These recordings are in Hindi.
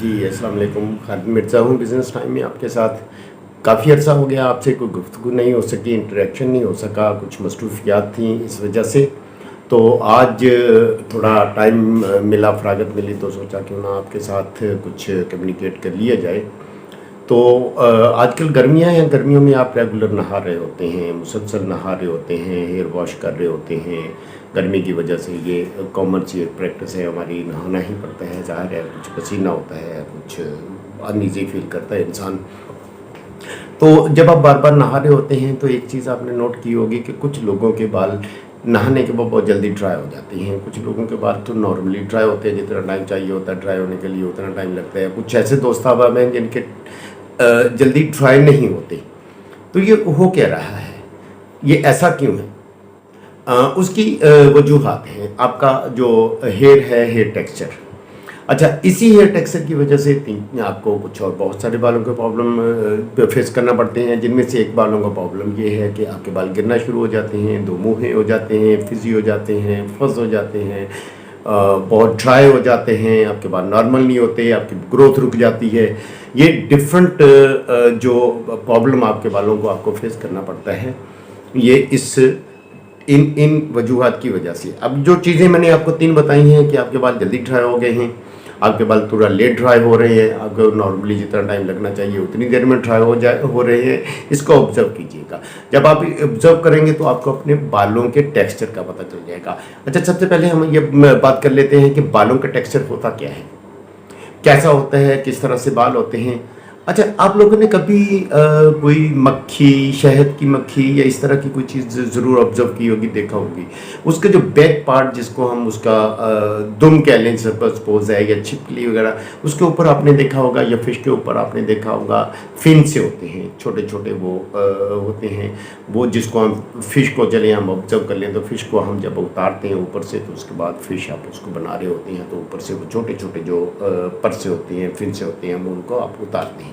जी, अस्सलाम वालेकुम। खालिद मिर्ज़ा हूँ बिज़नेस टाइम में आपके साथ। काफ़ी अर्सा हो गया आपसे कोई गुफ्तगू नहीं हो सकी, इंटरेक्शन नहीं हो सका, कुछ मसरूफ़ियात थी इस वजह से। तो आज थोड़ा टाइम मिला, फ़रागत मिली तो सोचा क्यों ना आपके साथ कुछ कम्युनिकेट कर लिया जाए। तो आजकल गर्मियाँ हैं, गर्मियों में आप रेगुलर नहा रहे होते हैं, मुसलसल नहा रहे होते हैं, हेयर वॉश कर रहे होते हैं। गर्मी की वजह से ये कॉमन सी एक प्रैक्टिस है हमारी, नहाना ही पड़ता है, ज़ाहिर है कुछ पसीना होता है, कुछ अनईज़ी फ़ील करता है इंसान। तो जब आप बार-बार नहा रहे होते हैं तो एक चीज़ आपने नोट की होगी कि कुछ लोगों के बाल नहाने के बाद बहुत जल्दी ड्राई हो जाते हैं, कुछ लोगों के बाल तो नॉर्मली ड्राई होते हैं, जितना टाइम चाहिए होता है ड्राई होने के लिए उतना टाइम लगता है। कुछ ऐसे दोस्त अहबाब हैं जिनके जल्दी ड्राई नहीं होते। तो ये हो क्या रहा है? ये ऐसा क्यों है? उसकी वजूहात हैं। आपका जो हेयर है, हेयर टेक्सचर। अच्छा, इसी हेयर टेक्सचर की वजह से आपको कुछ और बहुत सारे बालों के प्रॉब्लम फेस करना पड़ते हैं, जिनमें से एक बालों का प्रॉब्लम ये है कि आपके बाल गिरना शुरू हो जाते हैं, दो मुँहे हो जाते हैं, फिज़ी हो जाते हैं, फज़ हो जाते हैं, बहुत ड्राई हो जाते हैं, आपके बाल नॉर्मल नहीं होते, आपकी ग्रोथ रुक जाती है। ये डिफरेंट जो प्रॉब्लम आपके बालों को आपको फेस करना पड़ता है, ये इन इन वजूहात की वजह से। अब जो चीज़ें मैंने आपको 3 बताई हैं कि आपके बाल जल्दी ड्राई हो गए हैं, आपके बाल थोड़ा लेट ड्राई हो रहे हैं, आपको नॉर्मली जितना टाइम लगना चाहिए उतनी देर में ड्राई हो रहे हैं, इसको ऑब्ज़र्व कीजिएगा। जब आप ऑब्ज़र्व करेंगे तो आपको अपने बालों के टेक्सचर का पता चल जाएगा। अच्छा, सबसे पहले हम ये बात कर लेते हैं कि बालों का टेक्सचर होता क्या है, कैसा होता है, किस तरह से बाल होते हैं। अच्छा, आप लोगों ने कभी कोई मक्खी, शहद की मक्खी या इस तरह की कोई चीज़ ज़रूर ऑब्ज़र्व की होगी, देखा होगी। उसका जो बैक पार्ट जिसको हम उसका दुम कह लें सपोज़ है, या छिपकली वगैरह, उसके ऊपर आपने देखा होगा, या फिश के ऊपर आपने देखा होगा फिन से होते हैं, छोटे छोटे वो होते हैं। वो जिसको हम फ़िश को चले हम ऑब्ज़र्व कर लें तो फ़िश को हम जब उतारते हैं ऊपर से, तो उसके बाद फ़िश आप उसको बना रहे होते हैं, तो ऊपर से वो छोटे छोटे जो पर से होती हैं, फिन से होते हैं, हम उनको आप उतारते हैं।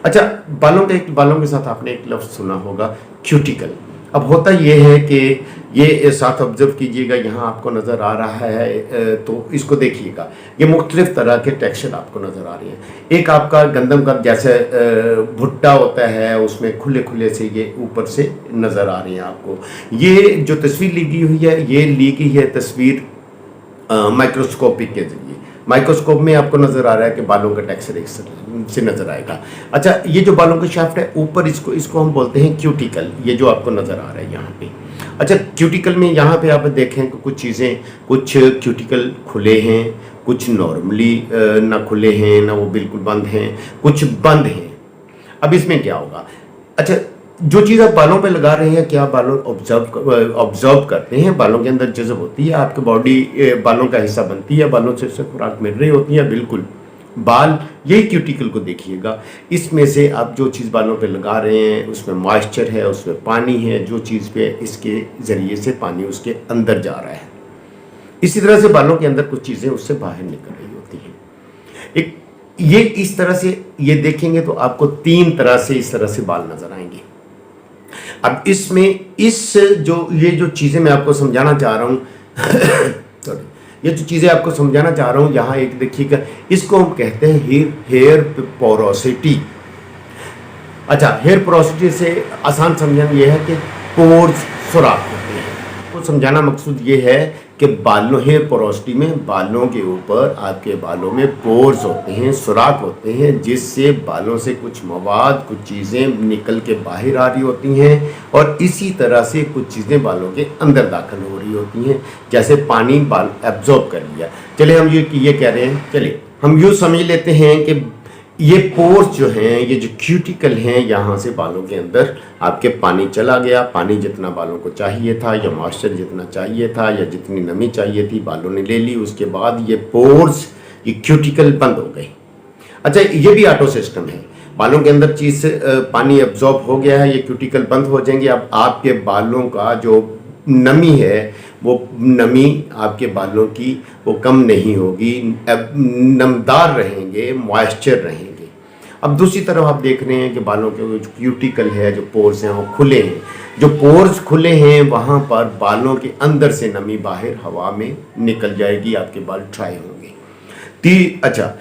अच्छा, बालों के साथ आपने एक लफ्ज़ सुना होगा, क्यूटिकल। अब होता ये है कि ये साथ ऑब्ज़र्व कीजिएगा, यहाँ आपको नज़र आ रहा है, तो इसको देखिएगा। ये मुख्तलिफ़ तरह के टेक्सचर आपको नज़र आ रहे हैं। एक आपका गंदम का जैसे भुट्टा होता है, उसमें खुले खुले से ये ऊपर से नज़र आ रहे हैं आपको। ये जो तस्वीर ली गई हुई है, ये ली गई है तस्वीर माइक्रोस्कोपिक के ज़रिए। माइक्रोस्कोप में आपको नज़र आ रहा है कि बालों का टेक्सचर एक से नज़र आएगा। अच्छा, ये जो बालों का शाफ्ट है ऊपर, इसको हम बोलते हैं क्यूटिकल। ये जो आपको नज़र आ रहा है यहाँ पे। अच्छा, क्यूटिकल में यहाँ पे आप देखें कि कुछ क्यूटिकल खुले हैं, कुछ नॉर्मली ना खुले हैं, ना वो बिल्कुल बंद हैं, कुछ बंद हैं। अब इसमें क्या होगा? अच्छा, जो चीज़ आप बालों पे लगा रहे हैं, क्या बालों ऑब्जर्व करते हैं, बालों के अंदर जज़ब होती है, आपके बॉडी बालों का हिस्सा बनती है, बालों से खुराक मिल रही होती है, बिल्कुल। बाल, यही क्यूटिकल को देखिएगा, इसमें से आप जो चीज़ बालों पे लगा रहे हैं उसमें मॉइस्चर है, उसमें पानी है, जो चीज़ पे इसके ज़रिए से पानी उसके अंदर जा रहा है। इसी तरह से बालों के अंदर कुछ चीज़ें उससे बाहर निकल रही होती हैं। एक ये इस तरह से ये देखेंगे तो आपको 3 तरह से इस तरह से बाल नज़र आएंगे। अब इसमें ये जो चीज़ें मैं आपको समझाना चाह रहा हूँ सॉरी, ये जो चीज़ें आपको समझाना चाह रहा हूँ, यहाँ एक देखिएगा, इसको हम कहते हैं हेयर पोरोसिटी। अच्छा, हेयर पोरोसिटी से आसान समझना ये है कि पोर्स सुराख होते हैं। तो समझाना मकसूद ये है कि हेयर पोरोसिटी में बालों के ऊपर, आपके बालों में पोर्स होते हैं, सुराख होते हैं, जिससे बालों से कुछ मवाद, कुछ चीज़ें निकल के बाहर आ रही होती हैं, और इसी तरह से कुछ चीज़ें बालों के अंदर दाखिल हो रही होती हैं, जैसे पानी बाल एब्जॉर्ब कर लिया। चलिए हम ये कह रहे हैं, चलिए हम यूँ समझ लेते हैं कि ये पोर्स जो हैं, ये जो क्यूटिकल हैं, यहाँ से बालों के अंदर आपके पानी चला गया, पानी जितना बालों को चाहिए था, या मॉइस्चर जितना चाहिए था, या जितनी नमी चाहिए थी, बालों ने ले ली। उसके बाद ये पोर्स, ये क्यूटिकल बंद हो गए। अच्छा, ये भी ऑटो सिस्टम है, बालों के अंदर चीज़ पानी एब्जॉर्ब हो गया है, ये क्यूटिकल बंद हो जाएंगे। अब आपके बालों का जो नमी है, वो नमी आपके बालों की वो कम नहीं होगी, अब नमदार रहेंगे, मॉइस्चर रहेंगे। अब दूसरी तरफ आप देख रहे हैं कि बालों के जो क्यूटिकल है, जो पोर्स हैं, वो खुले हैं। जो पोर्स खुले हैं, वहाँ पर बालों के अंदर से नमी बाहर हवा में निकल जाएगी, आपके बाल ड्राई होंगे। अच्छा,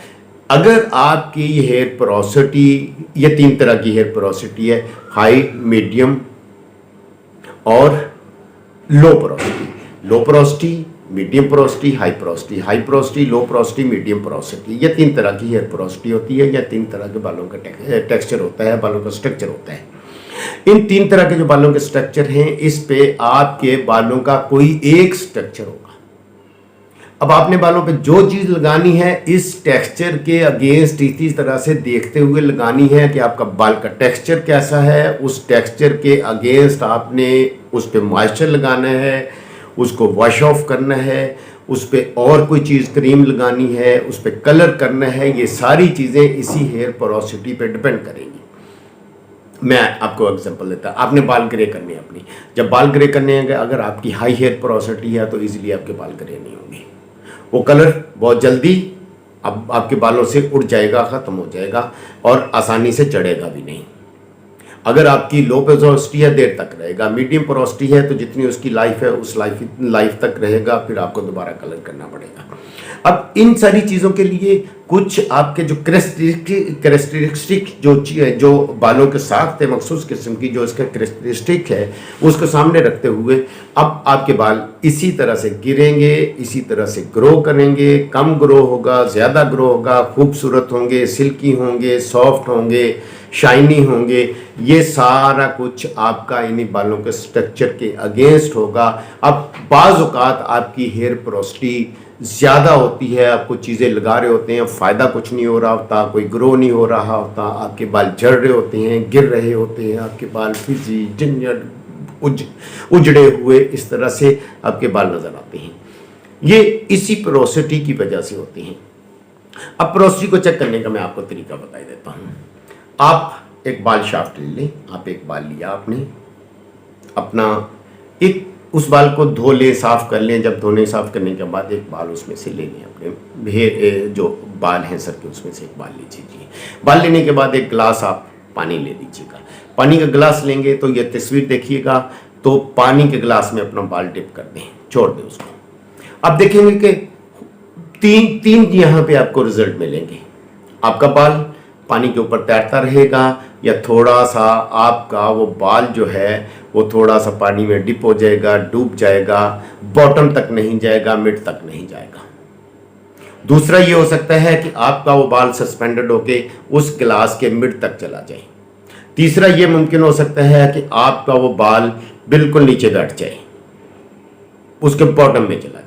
अगर आपकी हेयर पोरोसिटी, ये 3 तरह की हेयर पोरोसिटी है, हाई, मीडियम और low porosity. Low porosity, medium porosity, high porosity. High porosity, low porosity, medium porosity, ये 3 तरह की हेयर पोरोसिटी होती है, या 3 तरह के बालों का टेक्सचर होता है, बालों का स्ट्रक्चर होता है। इन 3 तरह के जो बालों के स्ट्रक्चर हैं, इस पे आपके बालों का कोई एक स्ट्रक्चर होगा। अब आपने बालों पे जो चीज लगानी है इस टेक्सचर के अगेंस्ट इसी तरह से देखते हुए लगानी है कि आपका बाल का टेक्सचर कैसा है। उस टेक्सचर के अगेंस्ट आपने उस पे मॉइस्चर लगाना है, उसको वॉश ऑफ करना है, उस पर और कोई चीज़ क्रीम लगानी है, उस पर कलर करना है। ये सारी चीज़ें इसी हेयर पोरोसिटी पे डिपेंड करेंगी। मैं आपको एग्जांपल देता हूँ। आपने बाल ग्रे करने हैं अपनी, जब बाल ग्रे करने हैं, अगर आपकी हाई हेयर पोरोसिटी है तो इजीली आपके बाल ग्रे नहीं होंगे। वो कलर बहुत जल्दी अब आपके बालों से उड़ जाएगा, ख़त्म हो जाएगा और आसानी से चढ़ेगा भी नहीं। अगर आपकी लो पोरोसिटी है, देर तक रहेगा। मीडियम पोरोसिटी है तो जितनी उसकी लाइफ है उस लाइफ तक रहेगा, फिर आपको दोबारा कलर करना पड़ेगा। अब इन सारी चीज़ों के लिए कुछ आपके जो कैरेक्टरिस्टिक जो बालों के साथ थे, मखसूस किस्म की जो इसका कैरेक्टरिस्टिक है, उसको सामने रखते हुए अब आपके बाल इसी तरह से गिरेंगे, इसी तरह से ग्रो करेंगे। कम ग्रो होगा, ज़्यादा ग्रो होगा, खूबसूरत होंगे, सिल्की होंगे, सॉफ्ट होंगे, शाइनी होंगे। ये सारा कुछ आपका इन्हीं बालों के स्ट्रक्चर के अगेंस्ट होगा। अब बाज़ औक़ात आपकी हेयर पोरोसिटी ज़्यादा होती है, आपको चीज़ें लगा रहे होते हैं, फ़ायदा कुछ नहीं हो रहा होता, कोई ग्रो नहीं हो रहा होता, आपके बाल झड़ रहे होते हैं, गिर रहे होते हैं, आपके बाल फिजी जिंजर उजड़े हुए इस तरह से आपके बाल नज़र आते हैं। ये इसी पोरोसिटी की वजह से होते हैं। अब पोरोसिटी को चेक करने का मैं आपको तरीका बता देता हूँ। आप एक बाल शाफ्ट ले लें। आप एक बाल लिया आपने, अपना एक उस बाल को धो लें, साफ़ कर लें। जब धोने साफ़ करने के बाद एक बाल उसमें से ले लें, अपने हेयर जो बाल हैं सर के उसमें से एक बाल लीजिए। बाल लेने के बाद एक गिलास आप पानी ले लीजिएगा। पानी का गिलास लेंगे तो ये तस्वीर देखिएगा, तो पानी के गिलास में अपना बाल डिप कर दें, छोड़ दें उसको। अब देखेंगे कि तीन यहाँ पे आपको रिजल्ट मिलेंगे। आपका बाल पानी के ऊपर तैरता रहेगा, या थोड़ा सा आपका वो बाल जो है वो थोड़ा सा पानी में डिप हो जाएगा, डूब जाएगा, बॉटम तक नहीं जाएगा, मिड तक नहीं जाएगा। दूसरा ये हो सकता है कि आपका वो बाल सस्पेंडेड होके उस गिलास के मिड तक चला जाए। तीसरा ये मुमकिन हो सकता है कि आपका वो बाल बिल्कुल नीचे बैठ जाए, उसके बॉटम में चला जाए।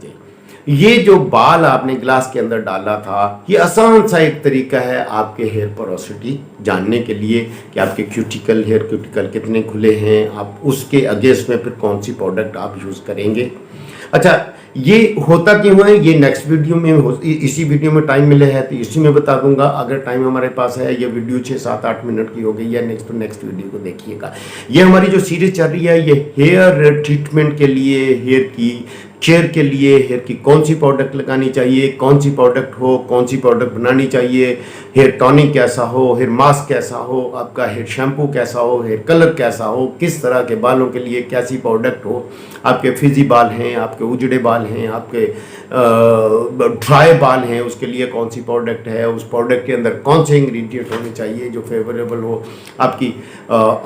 ये जो बाल आपने गिलास के अंदर डाला था, ये आसान सा एक तरीका है आपके हेयर पोरोसिटी जानने के लिए कि आपके हेयर क्यूटिकल कितने खुले हैं, आप उसके अगेंस्ट में फिर कौन सी प्रोडक्ट आप यूज़ करेंगे। अच्छा, ये होता क्यों है, ये नेक्स्ट वीडियो में इसी वीडियो में टाइम मिले है तो इसी में बता दूंगा। अगर टाइम हमारे पास है, ये वीडियो 6-7-8 मिनट की हो गई है, नेक्स्ट वीडियो को देखिएगा। ये हमारी जो सीरीज चल रही है, ये हेयर ट्रीटमेंट के लिए, हेयर की केयर के लिए, हेयर की कौन सी प्रोडक्ट लगानी चाहिए, कौन सी प्रोडक्ट हो, कौन सी प्रोडक्ट बनानी चाहिए, हेयर टॉनिक कैसा हो, हेयर मास्क कैसा हो, आपका हेयर शैम्पू कैसा हो, हेयर कलर कैसा हो, किस तरह के बालों के लिए कैसी प्रोडक्ट हो, आपके फिजी बाल हैं, आपके उजड़े बाल हैं, आपके ड्राई बाल हैं, उसके लिए कौन सी प्रोडक्ट है, उस प्रोडक्ट के अंदर कौन से इंग्रेडिएंट होने चाहिए जो फेवरेबल हो, आपकी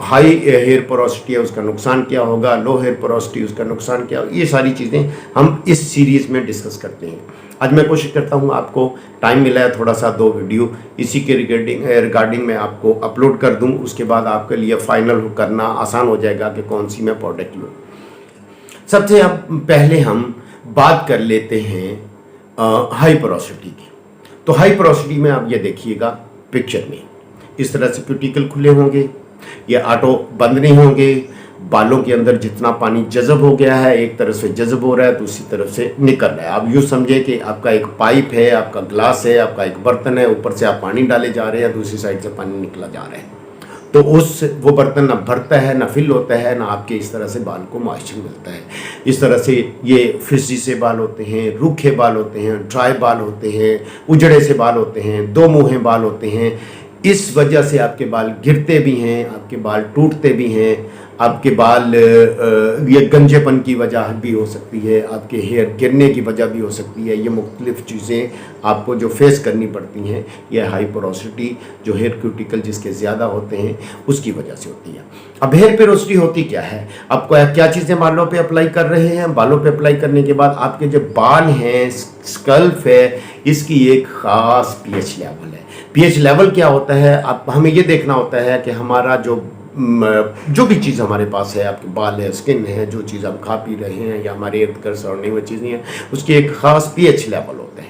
हाई हेयर पोरोसिटी है उसका नुकसान क्या होगा, लो हेयर पोरोसिटी उसका नुकसान क्या होगा। ये सारी चीज़ें हम इस सीरीज़ में डिस्कस करते हैं। आज मैं कोशिश करता हूँ, आपको टाइम मिला है थोड़ा सा, 2 वीडियो इसी के रिगार्डिंग मैं आपको अपलोड कर दूँ। उसके बाद आपके लिए फाइनल करना आसान हो जाएगा कि कौन सी मैं प्रोडक्ट लूँ। सबसे पहले हम बात कर लेते हैं हाई पोरोसिटी की। तो हाई पोरोसिटी में आप ये देखिएगा पिक्चर में, इस तरह से क्यूटिकल खुले होंगे, ये ऑटो बंद नहीं होंगे, बालों के अंदर जितना पानी जज़ब हो गया है, एक तरफ से जज़ब हो रहा है, दूसरी तरफ से निकल रहा है। आप यूँ समझे कि आपका एक पाइप है, आपका ग्लास है, आपका एक बर्तन है, ऊपर से आप पानी डाले जा रहे हैं, दूसरी साइड से पानी निकला जा रहा है। तो वो बर्तन ना भरता है, ना फिल होता है, ना आपके इस तरह से बाल को मॉइस्चर मिलता है। इस तरह से ये फिजी से बाल होते हैं, रूखे बाल होते हैं, ड्राई बाल होते हैं, उजड़े से बाल होते हैं, 2 मुँहे बाल होते हैं। इस वजह से आपके बाल गिरते भी हैं, आपके बाल टूटते भी हैं, आपके बाल ये गंजेपन की वजह भी हो सकती है, आपके हेयर गिरने की वजह भी हो सकती है। ये मुख्तलिफ़ चीज़ें आपको जो फेस करनी पड़ती हैं, ये हाई पोरोसिटी जो हेयर क्यूटिकल जिसके ज़्यादा होते हैं उसकी वजह से होती है। अब हेयर पोरोसिटी होती क्या है? आपको क्या चीज़ें बालों पे अप्लाई कर रहे हैं, बालों पे अप्लाई करने के बाद आपके जो बाल हैं, स्कल्प है, इसकी एक ख़ास पीएच लेवल है। पीएच लेवल क्या होता है? आप हमें ये देखना होता है कि हमारा जो भी चीज़ हमारे पास है, आपके बाल है, स्किन है, जो चीज़ हम खा पी रहे हैं या हमारे इर्द गिर्द सराउंडिंग में चीज़ें हैं, उसकी एक ख़ास पीएच लेवल होता है।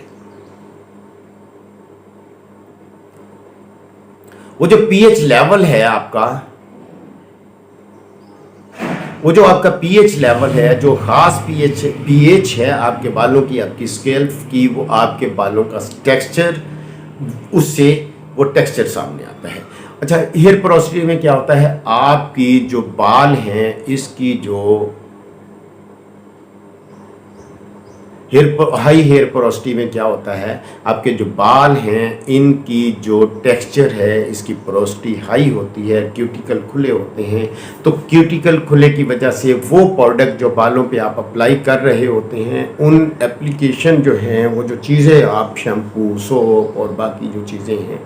वो जो पीएच लेवल है आपका, वो जो आपका पीएच लेवल है, जो खास पीएच है आपके बालों की, आपकी स्कैल्प की, वो आपके बालों का टेक्सचर, उससे वो टेक्सचर सामने आता है। अच्छा, हेयर पोरोसिटी में क्या होता है? आपकी जो बाल हैं, इसकी जो हाई हेयर पोरोसिटी में क्या होता है? आपके जो बाल हैं, इनकी जो टेक्सचर है, इसकी पोरोसिटी हाई होती है, क्यूटिकल खुले होते हैं। तो क्यूटिकल खुले की वजह से वो प्रोडक्ट जो बालों पे आप अप्लाई कर रहे होते हैं, उन एप्लीकेशन जो हैं, वो जो चीज़ें आप शैम्पू, सोप और बाकी जो चीज़ें हैं,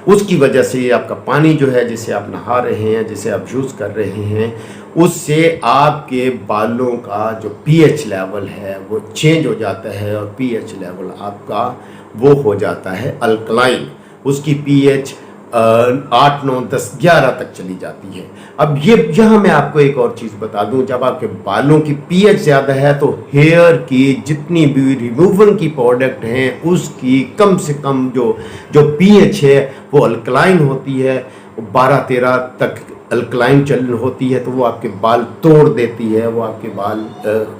उसकी वजह से आपका पानी जो है, जिसे आप नहा रहे हैं, जिसे आप यूज़ कर रहे हैं, उससे आपके बालों का जो पीएच लेवल है वो चेंज हो जाता है और पीएच लेवल आपका वो हो जाता है अल्कलाइन। उसकी पीएच 8, 9, 10, 11 तक चली जाती है। अब यहाँ मैं आपको एक और चीज़ बता दूं, जब आपके बालों की पीएच ज़्यादा है तो हेयर की जितनी भी रिमूवल की प्रोडक्ट हैं, उसकी कम से कम जो पीएच है वो अल्कलाइन होती है, 12-13 तक अल्कलाइन चलन होती है। तो वो आपके बाल तोड़ देती है, वो आपके बाल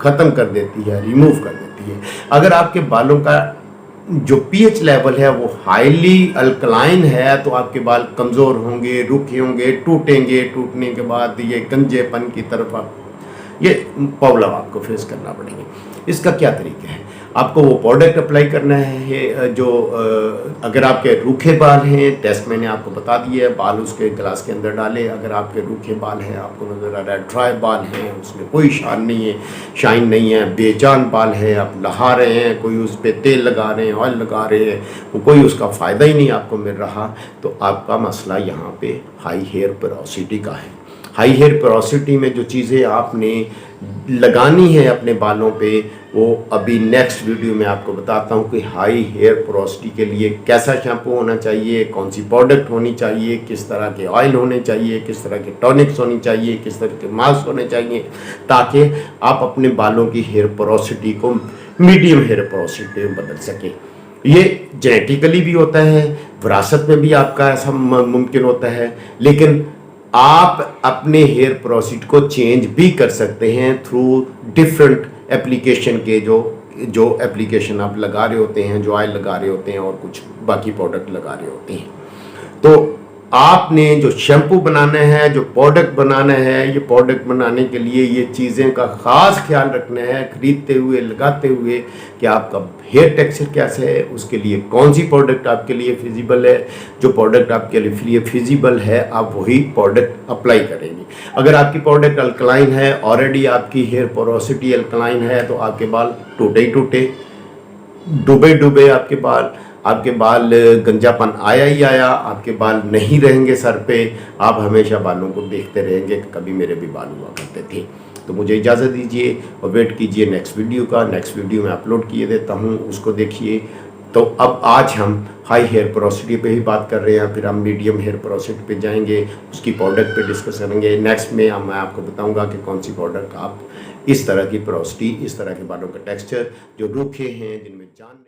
ख़त्म कर देती है, रिमूव कर देती है। अगर आपके बालों का जो पीएच लेवल है वो हाईली अल्कलाइन है, तो आपके बाल कमज़ोर होंगे, रुखे होंगे, टूटेंगे। टूटने के बाद ये गंजेपन की तरफ ये प्रॉब्लम आपको फेस करना पड़ेंगे। इसका क्या तरीका है? आपको वो प्रोडक्ट अप्लाई करना है जो अगर आपके रूखे बाल हैं, टेस्ट मैंने आपको बता दिया है, बाल उसके गिलास के अंदर डालें। अगर आपके रूखे बाल हैं, आपको नज़र आ रहा है ड्राई बाल हैं, उसमें कोई शाइन नहीं है, बेजान बाल हैं, आप नहा रहे हैं, कोई उस पर तेल लगा रहे हैं, ऑयल लगा रहे हैं, वो कोई उसका फ़ायदा ही नहीं आपको मिल रहा, तो आपका मसला यहाँ पे हाई हेयर पोरोसिटी का है। हाई हेयर पोरोसिटी में जो चीज़ें आपने लगानी है अपने बालों पे, वो अभी नेक्स्ट वीडियो में आपको बताता हूँ कि हाई हेयर पोरोसिटी के लिए कैसा शैम्पू होना चाहिए, कौन सी प्रोडक्ट होनी चाहिए, किस तरह के ऑयल होने चाहिए, किस तरह के टॉनिक्स होनी चाहिए, किस तरह के मास्क होने चाहिए, ताकि आप अपने बालों की हेयर पोरोसिटी को मीडियम हेयर पोरोसिटी में बदल सकें। ये जेनेटिकली भी होता है, विरासत में भी आपका ऐसा मुमकिन होता है, लेकिन आप अपने हेयर पोरोसिटी को चेंज भी कर सकते हैं थ्रू डिफरेंट एप्लीकेशन के जो एप्लीकेशन आप लगा रहे होते हैं, जो ऑयल लगा रहे होते हैं और कुछ बाकी प्रोडक्ट लगा रहे होते हैं। तो आपने जो शैम्पू बनाना है, जो प्रोडक्ट बनाना है, ये प्रोडक्ट बनाने के लिए ये चीज़ें का ख़ास ख्याल रखना है खरीदते हुए, लगाते हुए, कि आपका हेयर टेक्सचर कैसे है, उसके लिए कौन सी प्रोडक्ट आपके लिए फिजिबल है। जो प्रोडक्ट आपके लिए फिजिबल है, आप वही प्रोडक्ट अप्लाई करेंगे। अगर आपकी प्रोडक्ट अल्कलाइन है, ऑलरेडी आपकी हेयर पोरोसिटी अल्कलाइन है, तो आपके बाल टूटे ही टूटे, डूबे आपके बाल गंजापन आया ही आया, आपके बाल नहीं रहेंगे सर पे। आप हमेशा बालों को देखते रहेंगे कि कभी मेरे भी बाल हुआ करते थे। तो मुझे इजाज़त दीजिए और वेट कीजिए नेक्स्ट वीडियो का। नेक्स्ट वीडियो में अपलोड किए देता हूँ, उसको देखिए। तो अब आज हम हाई हेयर पोरोसिटी पे ही बात कर रहे हैं, फिर हम मीडियम हेयर पोरोसिटी पे जाएंगे, उसकी प्रोडक्ट पे डिस्कस करेंगे। नेक्स्ट में मैं आपको बताऊंगा कि कौन सी प्रोडक्ट आप इस तरह की पोरोसिटी, इस तरह के बालों का टेक्सचर जो रूखे हैं, जिनमें जान नहीं